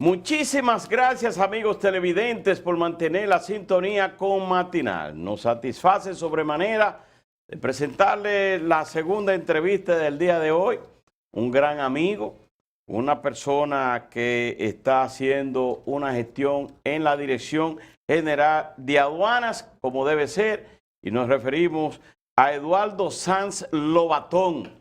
Muchísimas gracias, amigos televidentes, por mantener la sintonía con Matinal. Nos satisface sobremanera de presentarle la segunda entrevista del día de hoy. Un gran amigo, una persona que está haciendo una gestión en la Dirección General de Aduanas, como debe ser, y nos referimos a Eduardo Sanz Lobatón.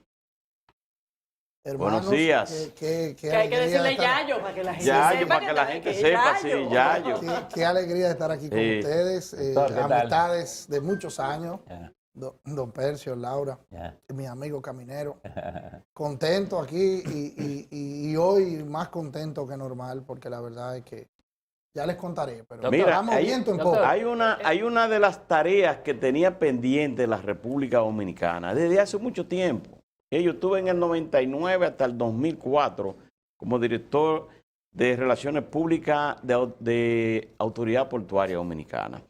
Hermanos, Buenos días. Que hay que decirle Yayo para que la gente Yayo, sepa. para que la gente sepa, sí, Yayo. Qué alegría de estar aquí con ustedes. Amistades de muchos años. Don Percio, Laura, mi amigo caminero. Contento aquí y hoy más contento que normal porque la verdad es que ya les contaré, pero mira, viento en poco. Hay una de las tareas que tenía pendiente la República Dominicana desde hace mucho tiempo. Yo estuve en el 99 hasta el 2004 como director de Relaciones Públicas de Autoridad Portuaria Dominicana.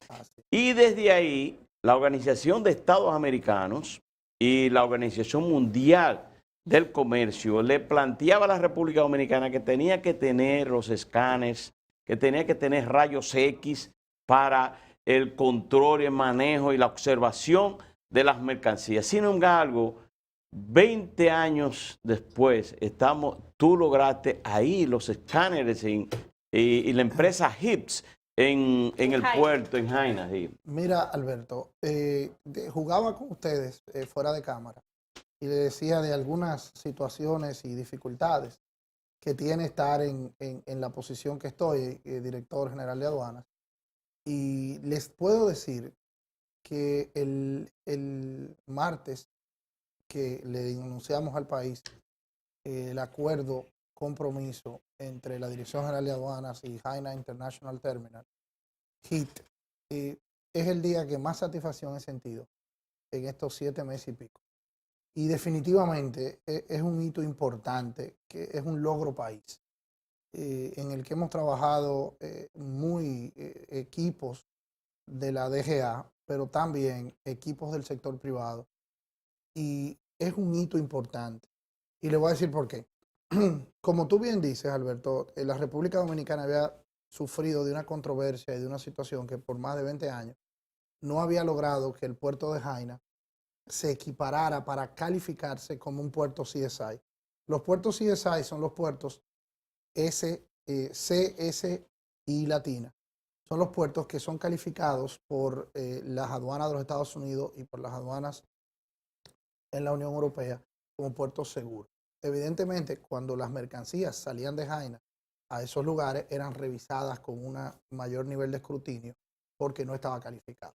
Y desde ahí, la Organización de Estados Americanos y la Organización Mundial del Comercio le planteaba a la República Dominicana que tenía que tener los escáneres, que tenía que tener rayos X para el control, el manejo y la observación de las mercancías. Sin embargo, 20 años después, tú lograste ahí los escáneres y la empresa HIPS en el puerto, en Jaina. Sí. Mira, Alberto, jugaba con ustedes fuera de cámara y le decía de algunas situaciones y dificultades que tiene estar en la posición que estoy, director general de aduanas. Y les puedo decir que el martes que le anunciamos al país el acuerdo compromiso entre la Dirección General de Aduanas y Jaina International Terminal, HIT, es el día que más satisfacción he sentido en estos 7 meses y pico. Y definitivamente es un hito importante, que es un logro país, en el que hemos trabajado equipos de la DGA, pero también equipos del sector privado. Y es un hito importante. Y le voy a decir por qué. Como tú bien dices, Alberto, la República Dominicana había sufrido de una controversia y de una situación que por más de 20 años no había logrado que el puerto de Jaina se equiparara para calificarse como un puerto CSI. Los puertos CSI son los puertos CS y latina. Son los puertos que son calificados por las aduanas de los Estados Unidos y por las aduanas en la Unión Europea como puertos seguros. Evidentemente, cuando las mercancías salían de Jaina a esos lugares, eran revisadas con un mayor nivel de escrutinio porque no estaba calificado.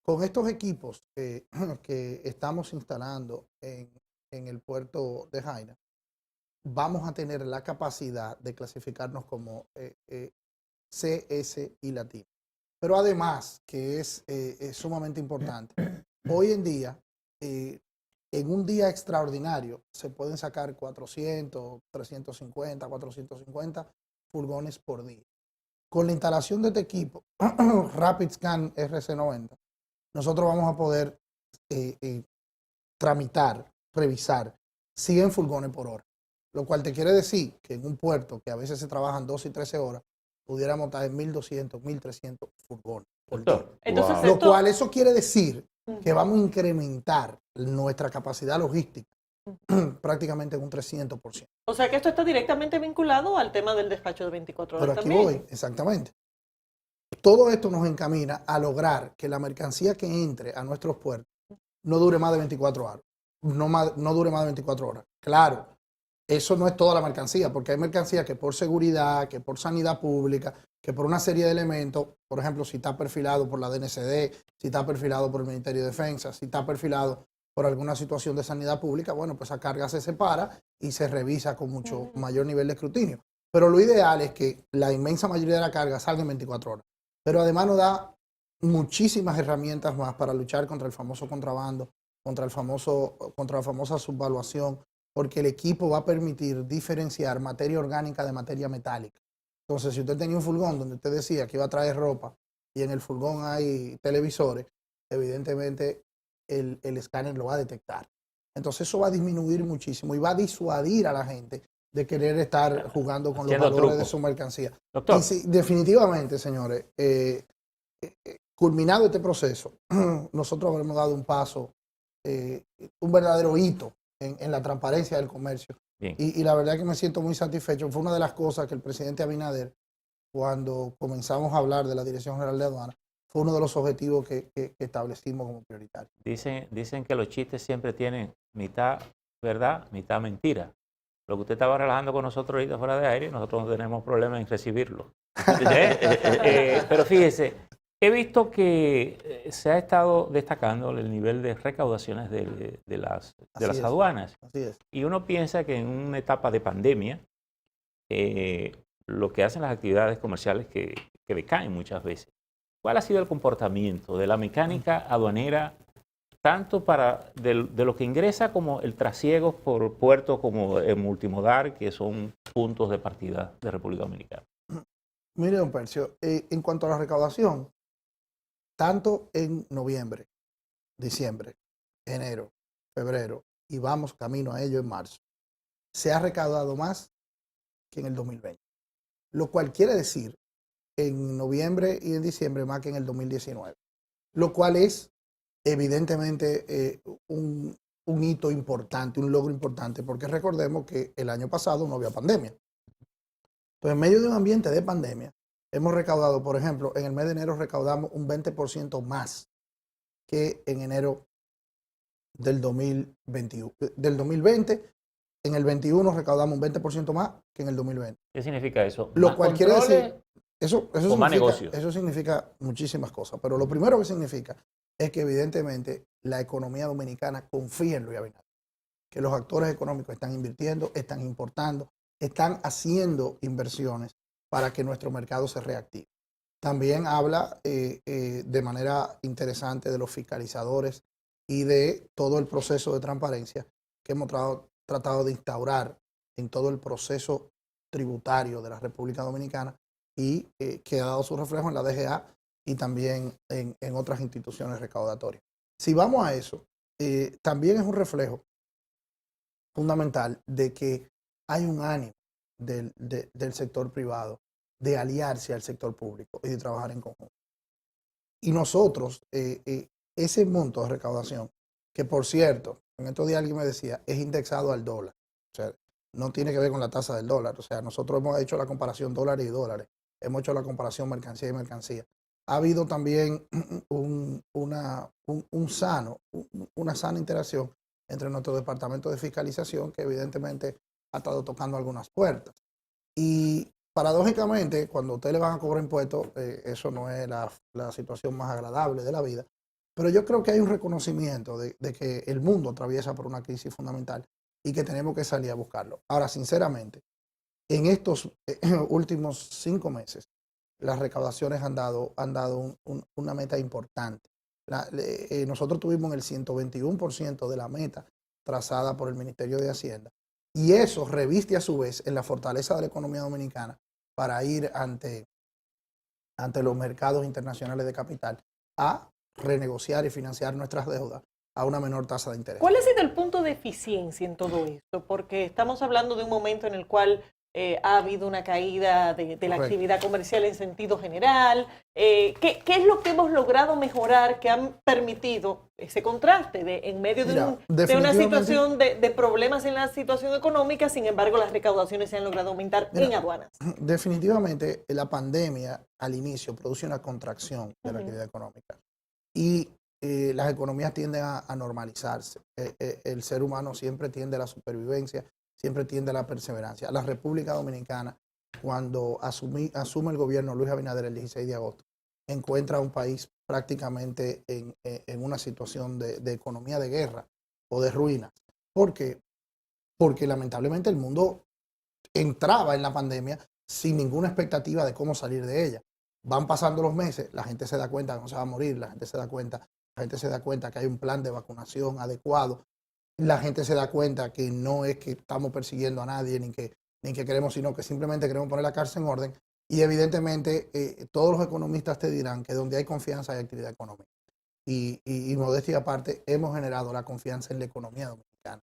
Con estos equipos que estamos instalando en el puerto de Jaina, vamos a tener la capacidad de clasificarnos como CS y latino. Pero además, que es sumamente importante, hoy en día, en un día extraordinario se pueden sacar 400, 350, 450 furgones por día. Con la instalación de este equipo, Rapid Scan RC90, nosotros vamos a poder tramitar, revisar 100 furgones por hora. Lo cual te quiere decir que en un puerto que a veces se trabajan 12 y 13 horas, pudiéramos estar en 1.200, 1.300 furgones por día. Entonces, Lo cual eso quiere decir que vamos a incrementar nuestra capacidad logística prácticamente en un 300%. O sea que esto está directamente vinculado al tema del despacho de 24 horas. Pero aquí también. voy, exactamente. Todo esto nos encamina a lograr que la mercancía que entre a nuestros puertos no dure más de 24 horas. No dure más de 24 horas. Claro, eso no es toda la mercancía, porque hay mercancía que por seguridad, que por sanidad pública, que por una serie de elementos, por ejemplo, si está perfilado por la DNCD, si está perfilado por el Ministerio de Defensa, si está perfilado por alguna situación de sanidad pública, bueno, pues esa carga se separa y se revisa con mucho mayor nivel de escrutinio. Pero lo ideal es que la inmensa mayoría de la carga salga en 24 horas. Pero además nos da muchísimas herramientas más para luchar contra el famoso contrabando, contra la famosa subvaluación, porque el equipo va a permitir diferenciar materia orgánica de materia metálica. Entonces, si usted tenía un furgón donde usted decía que iba a traer ropa y en el furgón hay televisores, evidentemente el escáner lo va a detectar. Entonces, eso va a disminuir muchísimo y va a disuadir a la gente de querer estar jugando con los Haciendo valores truco. de su mercancía. Doctor, Y sí, definitivamente, señores, culminado este proceso, nosotros habremos dado un paso, un verdadero hito en la transparencia del comercio. bien. Y la verdad es que me siento muy satisfecho. Fue una de las cosas que el presidente Abinader, cuando comenzamos a hablar de la Dirección General de Aduanas, fue uno de los objetivos que establecimos como prioritario. Dicen que los chistes siempre tienen mitad verdad, mitad mentira. Lo que usted estaba relajando con nosotros ahorita fuera de aire, nosotros no tenemos problema en recibirlo. Pero fíjese, he visto que se ha estado destacando el nivel de recaudaciones de las Así es. aduanas. Así es. Y uno piensa que en una etapa de pandemia, lo que hacen las actividades comerciales que decaen muchas veces. ¿Cuál ha sido el comportamiento de la mecánica aduanera, tanto de lo que ingresa como el trasiego por puertos como el multimodal, que son puntos de partida de República Dominicana? Mire, don Percio, en cuanto a la recaudación, tanto en noviembre, diciembre, enero, febrero, y vamos camino a ello en marzo, se ha recaudado más que en el 2020. Lo cual quiere decir en noviembre y en diciembre más que en el 2019. Lo cual es evidentemente un hito importante, un logro importante, porque recordemos que el año pasado no había pandemia. Entonces, en medio de un ambiente de pandemia, hemos recaudado, por ejemplo, en el mes de enero recaudamos un 20% más que en enero del 2021. Del 2020, en el 21 recaudamos un 20% más que en el 2020. ¿Qué significa eso? Lo ¿Más cual quiere controles decir, eso o más negocios? eso significa muchísimas cosas, pero lo primero que significa es que evidentemente la economía dominicana confía en Luis Abinader, que los actores económicos están invirtiendo, están importando, están haciendo inversiones para que nuestro mercado se reactive. También habla de manera interesante de los fiscalizadores y de todo el proceso de transparencia que hemos tratado de instaurar en todo el proceso tributario de la República Dominicana y que ha dado su reflejo en la DGA y también en otras instituciones recaudatorias. Si vamos a eso, también es un reflejo fundamental de que hay un ánimo del sector privado de aliarse al sector público y de trabajar en conjunto. Y nosotros, ese monto de recaudación, que por cierto, en estos días alguien me decía, es indexado al dólar. O sea, no tiene que ver con la tasa del dólar. O sea, nosotros hemos hecho la comparación dólares y dólares. Hemos hecho la comparación mercancía y mercancía. Ha habido también una sana interacción entre nuestro departamento de fiscalización, que evidentemente ha estado tocando algunas puertas. Y paradójicamente, cuando a usted le van a cobrar impuestos, eso no es la situación más agradable de la vida. Pero yo creo que hay un reconocimiento de que el mundo atraviesa por una crisis fundamental y que tenemos que salir a buscarlo. Ahora, sinceramente, en estos últimos 5 meses, las recaudaciones han dado una meta importante. Nosotros tuvimos el 121% de la meta trazada por el Ministerio de Hacienda. Y eso reviste a su vez en la fortaleza de la economía dominicana para ir ante los mercados internacionales de capital a renegociar y financiar nuestras deudas a una menor tasa de interés. ¿Cuál ha sido el punto de eficiencia en todo esto? Porque estamos hablando de un momento en el cual ha habido una caída de la actividad comercial en sentido general. ¿Qué es lo que hemos logrado mejorar que han permitido ese contraste en medio de una situación de problemas en la situación económica? Sin embargo, las recaudaciones se han logrado aumentar en aduanas. Definitivamente, la pandemia al inicio produce una contracción de la actividad económica y las economías tienden a normalizarse. El ser humano siempre tiende a la supervivencia, siempre tiende a la perseverancia. La República Dominicana, cuando asume el gobierno Luis Abinader el 16 de agosto, encuentra un país prácticamente en una situación de economía de guerra o de ruina. ¿Por qué? Porque lamentablemente el mundo entraba en la pandemia sin ninguna expectativa de cómo salir de ella. Van pasando los meses, la gente se da cuenta que no se va a morir, la gente se da cuenta que hay un plan de vacunación adecuado. La gente se da cuenta que no es que estamos persiguiendo a nadie ni que queremos, sino que simplemente queremos poner la cárcel en orden. Y evidentemente todos los economistas te dirán que donde hay confianza hay actividad económica. Y modestia aparte, hemos generado la confianza en la economía dominicana.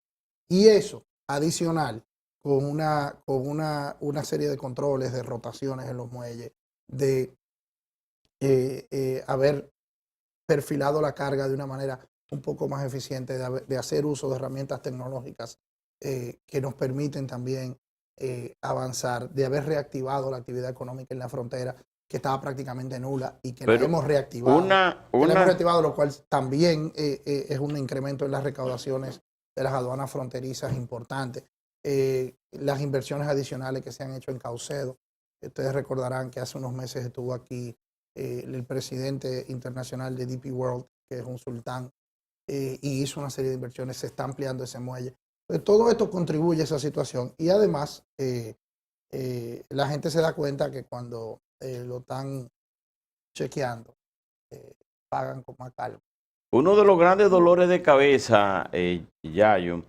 Y eso, adicional, con una serie de controles, de rotaciones en los muelles, de haber perfilado la carga de una manera un poco más eficiente, de hacer uso de herramientas tecnológicas que nos permiten también avanzar, de haber reactivado la actividad económica en la frontera, que estaba prácticamente nula y que la hemos reactivado. La hemos reactivado, lo cual también es un incremento en las recaudaciones de las aduanas fronterizas importantes. Las inversiones adicionales que se han hecho en Caucedo. Ustedes recordarán que hace unos meses estuvo aquí el presidente internacional de DP World, que es un sultán, y hizo una serie de inversiones. Se está ampliando ese muelle. Entonces, todo esto contribuye a esa situación y además la gente se da cuenta que cuando lo están chequeando, pagan con más calma. Uno de los grandes dolores de cabeza, Yayo,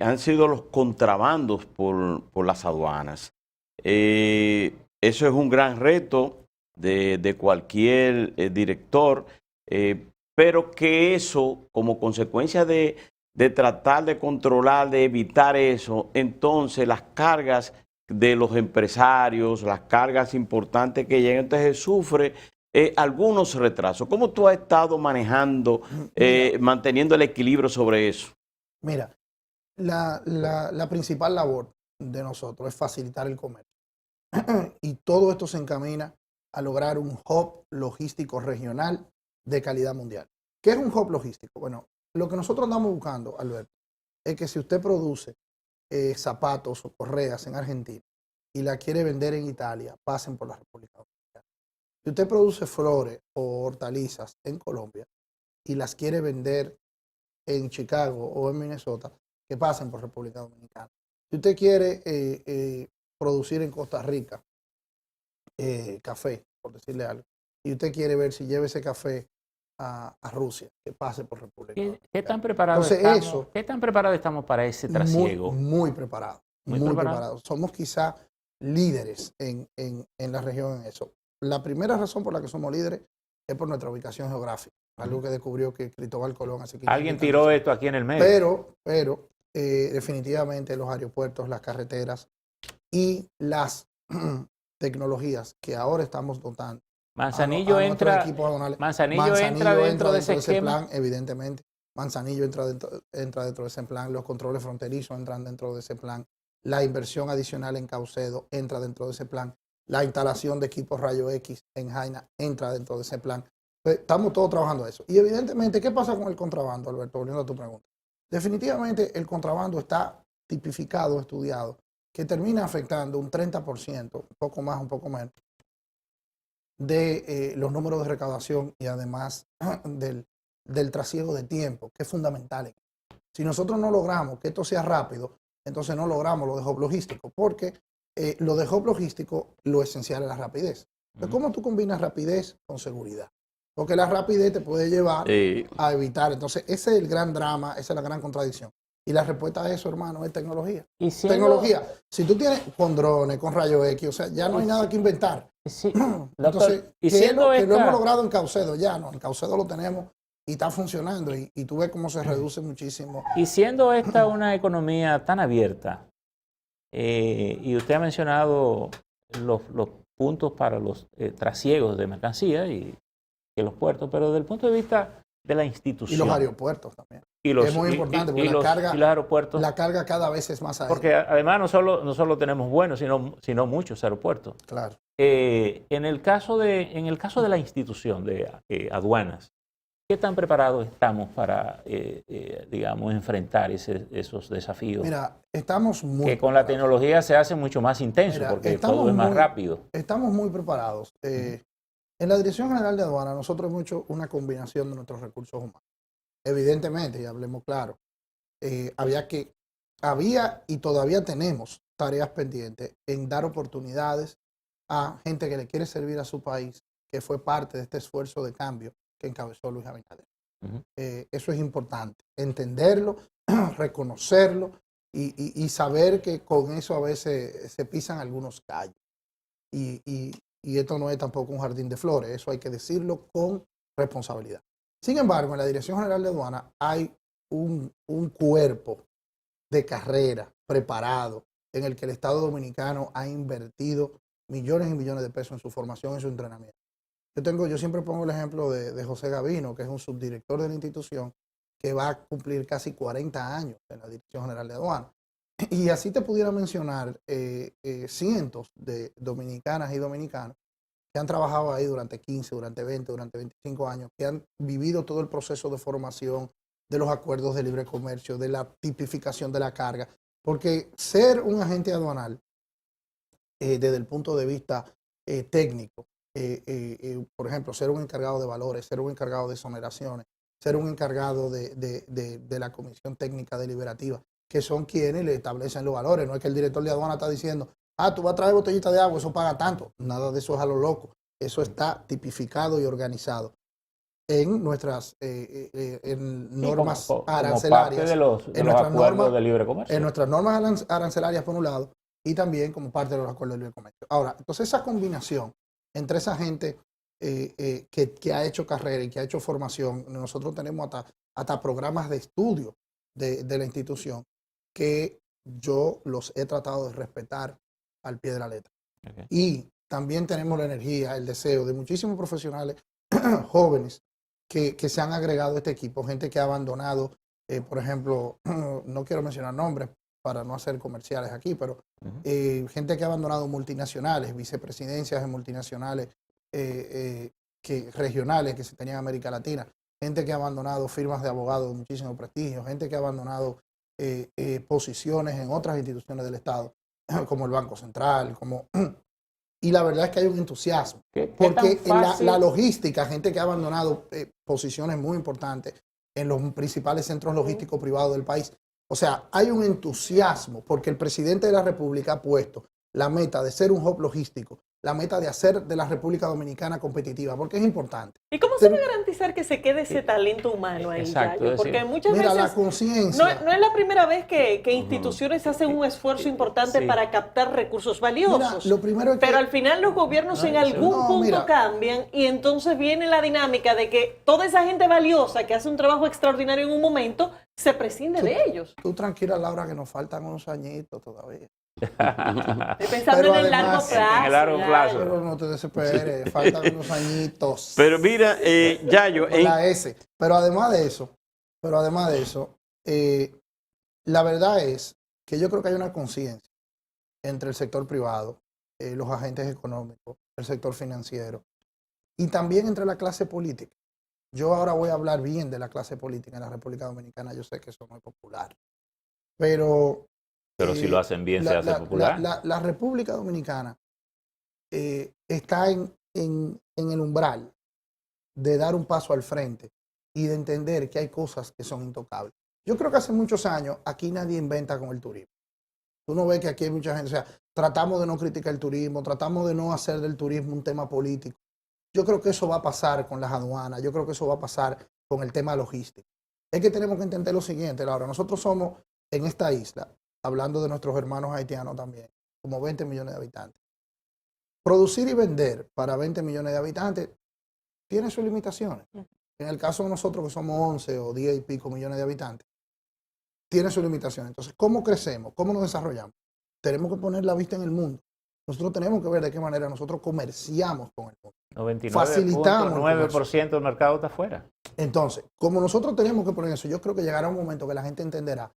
han sido los contrabandos por las aduanas. Eso es un gran reto de cualquier director, pero que eso, como consecuencia de tratar de controlar, de evitar eso, entonces las cargas de los empresarios, las cargas importantes que llegan, entonces sufre algunos retrasos. ¿Cómo tú has estado manejando, manteniendo el equilibrio sobre eso? Mira, la principal labor de nosotros es facilitar el comercio. Y todo esto se encamina a lograr un hub logístico regional de calidad mundial. ¿Qué es un hub logístico? Bueno, lo que nosotros andamos buscando, Alberto, es que si usted produce zapatos o correas en Argentina y la quiere vender en Italia, pasen por la República Dominicana. Si usted produce flores o hortalizas en Colombia y las quiere vender en Chicago o en Minnesota, que pasen por República Dominicana. Si usted quiere producir en Costa Rica café, por decirle algo, y usted quiere ver si lleva ese café a Rusia, que pase por República Dominicana. ¿Qué tan preparados estamos? ¿Qué tan preparados estamos para ese trasiego? Muy preparados. Muy preparados. Somos quizá líderes en la región en eso. La primera razón por la que somos líderes es por nuestra ubicación geográfica, algo que descubrió que Cristóbal Colón hace 500 Alguien tiró esto aquí en el medio. Pero definitivamente los aeropuertos, las carreteras y las tecnologías que ahora estamos dotando. Manzanillo entra dentro de ese esquema. Plan, evidentemente. Manzanillo entra dentro de ese plan. Los controles fronterizos entran dentro de ese plan. La inversión adicional en Caucedo entra dentro de ese plan. La instalación de equipos rayo X en Jaina entra dentro de ese plan. Pues, estamos todos trabajando eso. Y evidentemente, ¿qué pasa con el contrabando, Alberto? Volviendo a tu pregunta. Definitivamente el contrabando está tipificado, estudiado, que termina afectando un 30%, un poco más, un poco menos, de los números de recaudación y además del trasiego de tiempo, que es fundamental. Si nosotros no logramos que esto sea rápido, entonces no logramos lo de hub logístico, porque lo de hub logístico, lo esencial es la rapidez. Entonces, ¿cómo tú combinas rapidez con seguridad? Porque la rapidez te puede llevar a evitar. Entonces, ese es el gran drama, esa es la gran contradicción. Y la respuesta a eso, hermano, es tecnología. Tecnología. Si tú tienes con drones, con rayos X, o sea, ya no hay nada que inventar. Sí. Entonces, que lo hemos logrado en Caucedo ya, ¿no? En Caucedo lo tenemos y está funcionando y tú ves cómo se reduce muchísimo. Y siendo esta una economía tan abierta, y usted ha mencionado los puntos para los trasiegos de mercancía y los puertos, pero desde el punto de vista de la institución. Y los aeropuertos también. Es muy importante porque los aeropuertos, la carga cada vez es más aérea. Porque además no solo tenemos buenos, sino muchos aeropuertos. Claro. En el caso de la institución de aduanas, ¿qué tan preparados estamos para, digamos, enfrentar esos desafíos? Mira, estamos muy que con la tecnología se hace mucho más intenso. Mira, porque todo es más rápido. Estamos muy preparados. En la Dirección General de Aduanas nosotros hemos hecho una combinación de nuestros recursos humanos. Evidentemente, y hablemos claro, había y todavía tenemos tareas pendientes en dar oportunidades a gente que le quiere servir a su país, que fue parte de este esfuerzo de cambio que encabezó Luis Abinader. Eso es importante, entenderlo, reconocerlo y saber que con eso a veces se pisan algunos callos. Y esto no es tampoco un jardín de flores, eso hay que decirlo con responsabilidad. Sin embargo, en la Dirección General de Aduanas hay un cuerpo de carrera preparado, en el que el Estado Dominicano ha invertido millones y millones de pesos en su formación, en su entrenamiento. Yo siempre pongo el ejemplo de José Gavino, que es un subdirector de la institución, que va a cumplir casi 40 años en la Dirección General de Aduanas. Y así te pudiera mencionar cientos de dominicanas y dominicanos que han trabajado ahí durante 15, durante 20, durante 25 años, que han vivido todo el proceso de formación, de los acuerdos de libre comercio, de la tipificación de la carga. Porque ser un agente aduanal, desde el punto de vista técnico, por ejemplo, ser un encargado de valores, ser un encargado de exoneraciones, ser un encargado de la Comisión Técnica Deliberativa, que son quienes le establecen los valores. No es que el director de aduana está diciendo, tú vas a traer botellita de agua, eso paga tanto. Nada de eso es a lo loco. Eso está tipificado y organizado en nuestras normas arancelarias. Como parte de los acuerdos de libre comercio. En nuestras normas arancelarias, por un lado, y también como parte de los acuerdos de libre comercio. Ahora, entonces esa combinación entre esa gente que ha hecho carrera y que ha hecho formación, nosotros tenemos hasta programas de estudio de la institución que yo los he tratado de respetar al pie de la letra. Okay. Y también tenemos la energía, el deseo de muchísimos profesionales jóvenes que se han agregado a este equipo, gente que ha abandonado, por ejemplo, no quiero mencionar nombres para no hacer comerciales aquí, pero gente que ha abandonado multinacionales, vicepresidencias de multinacionales regionales que se tenían en América Latina, gente que ha abandonado firmas de abogados de muchísimo prestigio, gente que ha abandonado posiciones en otras instituciones del Estado, como el Banco Central, y la verdad es que hay un entusiasmo, porque en la logística, gente que ha abandonado posiciones muy importantes en los principales centros logísticos privados del país. O sea, hay un entusiasmo porque el presidente de la República ha puesto la meta de ser un hub logístico, la meta de hacer de la República Dominicana competitiva, porque es importante. ¿Y cómo se va a garantizar que se quede ese talento humano ahí? Exacto, porque muchas veces la conciencia. No es la primera vez que instituciones hacen un esfuerzo importante para captar recursos valiosos. Lo primero es que, pero al final los gobiernos en algún punto cambian y entonces viene la dinámica de que toda esa gente valiosa que hace un trabajo extraordinario en un momento se prescinde de ellos. Tú tranquila, Laura, que nos faltan unos añitos todavía. Estoy pensando en el largo plazo. En el largo plazo. Pero no te desesperes, faltan unos añitos. Pero mira, Yayo. Pero además de eso, la verdad es que yo creo que hay una conciencia entre el sector privado, los agentes económicos, el sector financiero, y también entre la clase política. Yo ahora voy a hablar bien de la clase política en la República Dominicana, yo sé que eso no es popular, pero si lo hacen bien se hace popular. La República Dominicana está en el umbral de dar un paso al frente y de entender que hay cosas que son intocables. Yo creo que hace muchos años aquí nadie inventa con el turismo. Tú no ves que aquí hay mucha gente, o sea, tratamos de no criticar el turismo, tratamos de no hacer del turismo un tema político. Yo creo que eso va a pasar con las aduanas, yo creo que eso va a pasar con el tema logístico. Es que tenemos que entender lo siguiente, Laura, nosotros somos en esta isla, hablando de nuestros hermanos haitianos también, como 20 millones de habitantes. Producir y vender para 20 millones de habitantes tiene sus limitaciones. En el caso de nosotros, que somos 11 o 10 y pico millones de habitantes, tiene sus limitaciones. Entonces, ¿cómo crecemos? ¿Cómo nos desarrollamos? Tenemos que poner la vista en el mundo. Nosotros tenemos que ver de qué manera nosotros comerciamos con el mundo. 99.9% del mercado está afuera. Entonces, como nosotros tenemos que poner eso, yo creo que llegará un momento que la gente entenderá.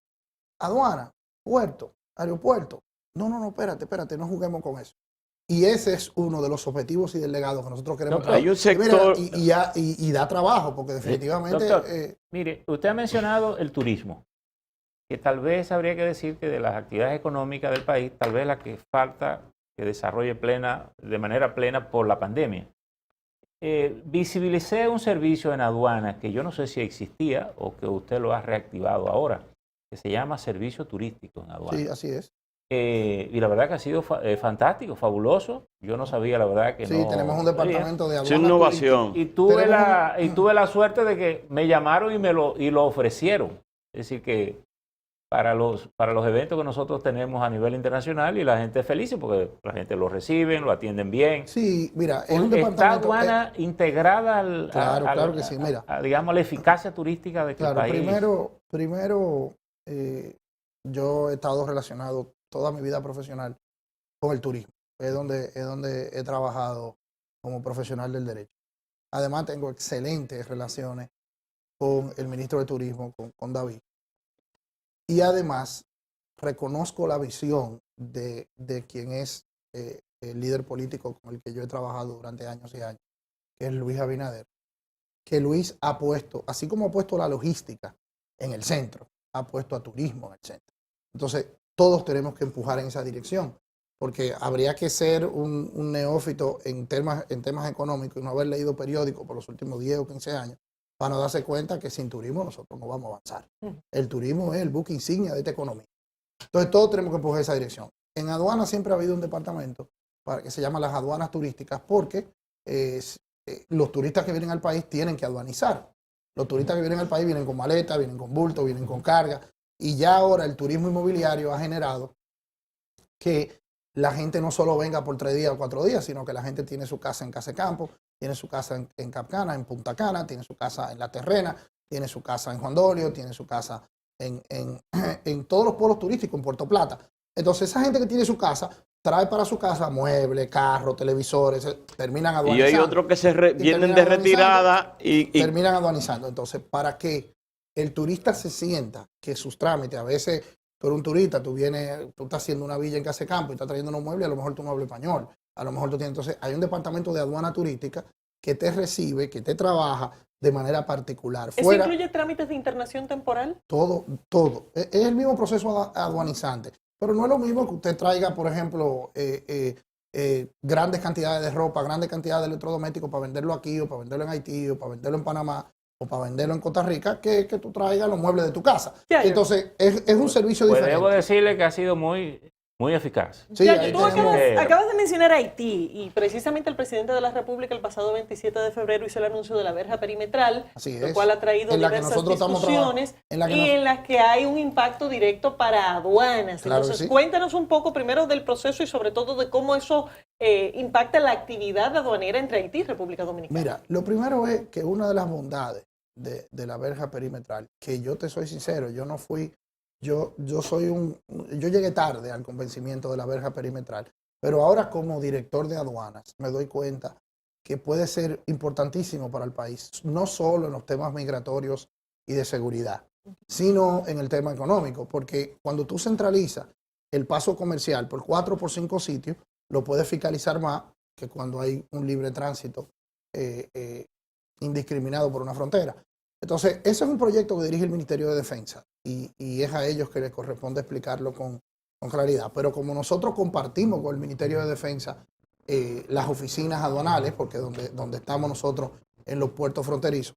Aduana, puerto, aeropuerto. No, espérate, no juguemos con eso. Y ese es uno de los objetivos y del legado que nosotros queremos. Hay un sector... Y da trabajo, porque definitivamente... Doctor, mire, usted ha mencionado el turismo, que tal vez habría que decir que de las actividades económicas del país, tal vez la que falta que desarrolle de manera plena por la pandemia. Visibilicé un servicio en aduana que yo no sé si existía o que usted lo ha reactivado ahora, que se llama servicio turístico en aduana. Sí, así es. Y la verdad que ha sido fantástico, fabuloso. Yo no sabía, la verdad, que no. Sí, tenemos un departamento de aduana. Es innovación. Y tuve la suerte de que me llamaron y lo ofrecieron. Es decir, que para los eventos que nosotros tenemos a nivel internacional, y la gente es feliz porque la gente lo recibe, lo atienden bien. Sí, mira, es un ¿Está departamento... aduana integrada Claro que sí, mira. digamos, la eficacia turística de este país? Primero, yo he estado relacionado toda mi vida profesional con el turismo. Es donde he trabajado como profesional del derecho. Además, tengo excelentes relaciones con el ministro de Turismo, con David. Y además, reconozco la visión de quien es el líder político con el que yo he trabajado durante años y años, que es Luis Abinader. Que Luis ha puesto, así como ha puesto la logística en el centro, ha puesto a turismo en el centro. Entonces, todos tenemos que empujar en esa dirección, porque habría que ser un neófito en temas económicos y no haber leído periódicos por los últimos 10 o 15 años para no darse cuenta que sin turismo nosotros no vamos a avanzar. El turismo es el buque insignia de esta economía. Entonces, todos tenemos que empujar esa dirección. En aduana siempre ha habido un departamento que se llama las aduanas turísticas, porque los turistas que vienen al país tienen que aduanizar. Los turistas que vienen al país vienen con maleta, vienen con bulto, vienen con carga. Y ya ahora el turismo inmobiliario ha generado que la gente no solo venga por 3 días o 4 días, sino que la gente tiene su casa en Casecampo, tiene su casa en Capcana, en Punta Cana, tiene su casa en La Terrena, tiene su casa en Juan Dolio, tiene su casa en todos los polos turísticos, en Puerto Plata. Entonces esa gente que tiene su casa trae para su casa muebles, carros, televisores, terminan aduanizando. Y hay otros que vienen de retirada y terminan aduanizando. Entonces, para que el turista se sienta que sus trámites, a veces tú eres un turista, tú estás haciendo una villa en Casecampo y estás trayendo unos muebles, a lo mejor tú no hablas español, a lo mejor tú tienes. Entonces, hay un departamento de aduana turística que te recibe, que te trabaja de manera particular. ¿Eso incluye trámites de internación temporal? Todo. Es el mismo proceso aduanizante. Pero no es lo mismo que usted traiga, por ejemplo, grandes cantidades de ropa, grandes cantidades de electrodomésticos para venderlo aquí, o para venderlo en Haití, o para venderlo en Panamá, o para venderlo en Costa Rica, que tú traigas los muebles de tu casa. Entonces, es un servicio diferente. Debo decirle que ha sido muy eficaz. Sí, tú acabas de mencionar Haití, y precisamente el presidente de la República el pasado 27 de febrero hizo el anuncio de la verja perimetral, lo cual ha traído diversas discusiones en las que hay un impacto directo para aduanas. Claro. Entonces, cuéntanos un poco primero del proceso y sobre todo de cómo eso impacta la actividad aduanera entre Haití y República Dominicana. Mira, lo primero es que una de las bondades de la verja perimetral, que yo te soy sincero, yo no fui... Yo llegué tarde al convencimiento de la verja perimetral, pero ahora como director de aduanas me doy cuenta que puede ser importantísimo para el país, no solo en los temas migratorios y de seguridad, sino en el tema económico, porque cuando tú centralizas el paso comercial por 4 o por 5 sitios, lo puedes fiscalizar más que cuando hay un libre tránsito indiscriminado por una frontera. Entonces, ese es un proyecto que dirige el Ministerio de Defensa y es a ellos que les corresponde explicarlo con claridad. Pero como nosotros compartimos con el Ministerio de Defensa las oficinas aduanales, porque donde estamos nosotros en los puertos fronterizos,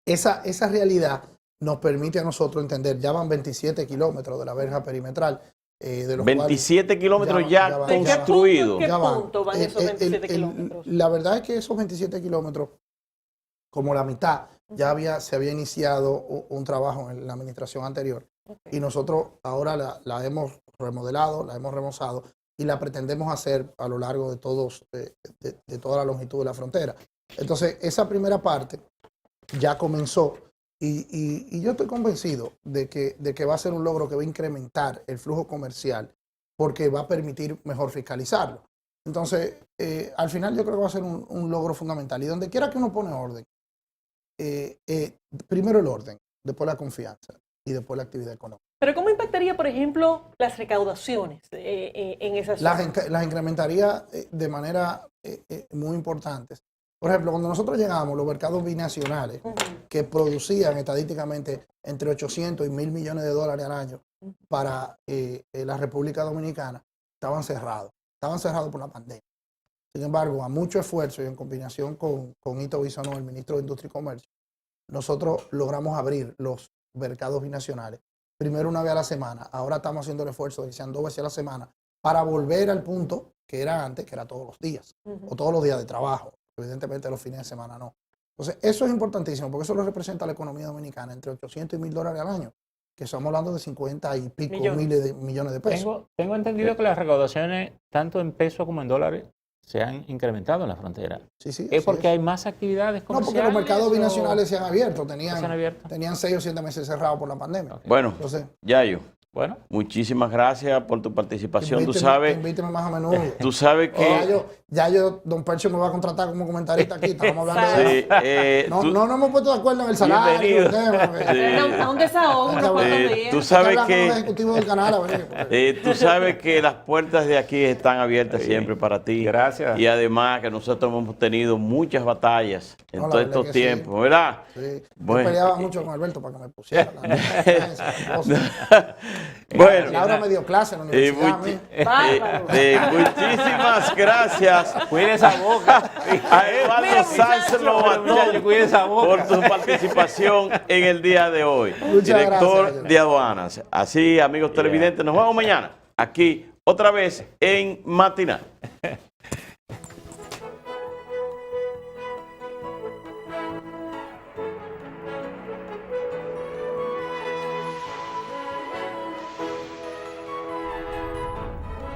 esa realidad nos permite a nosotros entender, ya van 27 kilómetros de la verja perimetral. De los 27 kilómetros ya construidos. ¿En qué punto van esos 27 kilómetros? La verdad es que esos 27 kilómetros, como la mitad, ya se había iniciado un trabajo en la administración anterior. Y nosotros ahora la hemos remodelado, la hemos remozado y la pretendemos hacer a lo largo de toda la longitud de la frontera. Entonces, esa primera parte ya comenzó y yo estoy convencido de que va a ser un logro que va a incrementar el flujo comercial porque va a permitir mejor fiscalizarlo. Entonces, al final yo creo que va a ser un logro fundamental. Y donde quiera que uno pone orden, primero el orden, después la confianza y después la actividad económica. Pero ¿cómo impactaría, por ejemplo, las recaudaciones en esas zonas? Las incrementaría de manera muy importantes. Por ejemplo, cuando nosotros llegamos, los mercados binacionales que producían estadísticamente entre 800 y 1.000 millones de dólares al año para la República Dominicana, estaban cerrados por la pandemia. Sin embargo, a mucho esfuerzo y en combinación con Ito Bisonó, el ministro de Industria y Comercio, nosotros logramos abrir los mercados binacionales. Primero una vez a la semana, ahora estamos haciendo el esfuerzo de que sean 2 veces a la semana para volver al punto que era antes, que era todos los días, o todos los días de trabajo. Evidentemente los fines de semana no. Entonces, eso es importantísimo, porque eso lo representa a la economía dominicana, entre 800 y 1.000 dólares al año, que estamos hablando de 50 y pico millones de pesos. Tengo entendido que las recaudaciones, tanto en pesos como en dólares, se han incrementado en la frontera. Sí, ¿Es porque hay más actividades comerciales? No, porque los mercados binacionales se han abierto. Tenían 6 o 7 meses cerrados por la pandemia. Okay. Bueno, Yayo, Bueno. Muchísimas gracias por tu participación. Invíteme más a menudo. Tú sabes que... Ya yo, don Percio me va a contratar como comentarista aquí. Estamos hablando Sí, de no nos hemos puesto de acuerdo en el salario. El tema, A un desahogo, unos cuantos días. tú sabes Con que... los ejecutivos del canal, a venir. tú sabes que las puertas de aquí están abiertas siempre para ti. Gracias. Y además que nosotros hemos tenido muchas batallas en No, la todos verdad estos que sí. tiempos, ¿verdad? Sí. Bueno. Yo peleaba mucho con Alberto para que me pusiera. Bueno, Laura me dio clase en la universidad. a mí. Bárbaro. muchísimas gracias Cuide esa boca. a Eduardo Sánchez Lobatón Cuide esa boca. por tu participación en el día de hoy, Muchas director gracias. de aduanas. Así, amigos televidentes, nos vemos mañana aquí otra vez en Matinal.